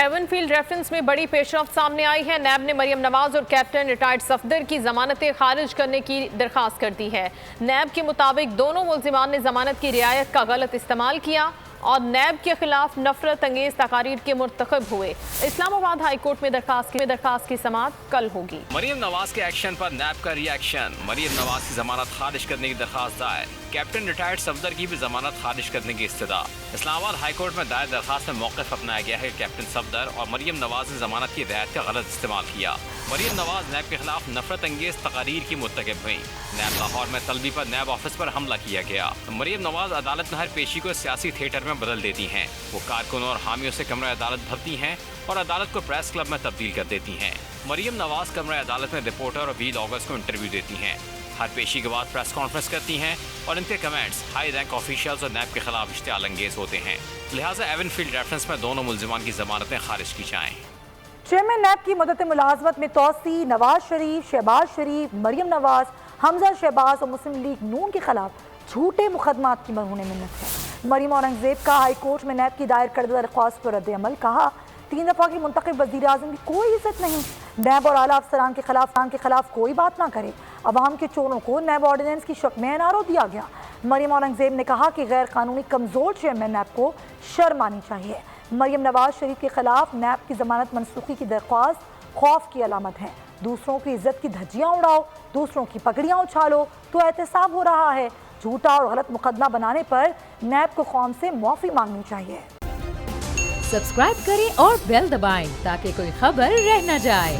Even field reference میں بڑی پیش رفت سامنے آئی ہے۔ نیب نے مریم نواز اور کیپٹن ریٹائرڈ صفدر کی ضمانتیں خارج کرنے کی درخواست کر دی ہے۔ نیب کے مطابق دونوں ملزمان نے ضمانت کی رعایت کا غلط استعمال کیا اور نیب کے خلاف نفرت انگیز تقاریر کے مرتکب ہوئے۔ اسلام آباد ہائی کورٹ میں درخواست کی سماعت کل ہوگی۔ مریم نواز کے ایکشن پر نیب کا ری ایکشن۔ مریم نواز کی ضمانت خارج کرنے کی درخواست دائر۔ کیپٹن ریٹائرڈ صفدر کی بھی ضمانت خارج کرنے کی استدعا۔ اسلام آباد ہائی کورٹ میں دائر درخواست میں موقف اپنایا گیا ہے کہ کیپٹن صفدر اور مریم نواز نے ضمانت کی رعایت کا غلط استعمال کیا۔ مریم نواز نیب کے خلاف نفرت انگیز تقاریر کی مرتکب ہوئی۔ نیب لاہور میں طلبی پر نیب آفس پر حملہ کیا گیا۔ مریم نواز عدالت میں ہر پیشی کو سیاسی تھیٹر میں بدل دیتی ہیں۔ وہ کارکنوں اور حامیوں سے کمرہ عدالت بھرتی ہیں اور عدالت کو پریس کلب میں تبدیل کر دیتی ہیں۔ مریم نواز کمرہ عدالت میں رپورٹر اور ویلاگرز کو انٹرویو دیتی ہیں۔ ہر پیشی کے بعد پریس کانفرنس کرتی ہیں اور ان کے کمنٹس ہائی رینک آفیشلز اور نیب کے خلاف اشتعال انگیز ہوتے ہیں۔ لہٰذا ایون فیلڈ ریفرنس میں دونوں ملزمان کی ضمانتیں خارج کی جائیں۔ چیئرمین نیب کی مدت ملازمت میں توسیع، نواز شریف، شہباز شریف، مریم نواز، حمزہ شہباز اور مسلم لیگ نون کے خلاف جھوٹے مقدمات کی مرہون منت ہے۔ مریم اورنگزیب کا ہائی کورٹ میں نیب کی دائر کردہ درخواست پر رد عمل۔ کہا 3 دفعہ کی منتخب وزیر اعظم کی کوئی عزت نہیں، نیب اور اعلیٰ افسران کے خلاف کوئی بات نہ کرے۔ عوام کے چوروں کو نیب آرڈیننس کی شک میں NRO دیا گیا۔ مریم اورنگزیب نے کہا کہ غیر قانونی کمزور چیئرمین نیب کو شرم آنی چاہیے۔ مریم نواز شریف کے خلاف نیب کی ضمانت منسوخی کی درخواست خوف کی علامت ہے۔ دوسروں کی عزت کی دھجیاں اڑاؤ، دوسروں کی پگڑیاں اچھالو تو احتساب ہو رہا ہے۔ جھوٹا اور غلط مقدمہ بنانے پر نیب کو قوم سے معافی مانگنی چاہیے۔ سبسکرائب کریں اور بیل دبائیں تاکہ کوئی خبر رہ نہ جائے۔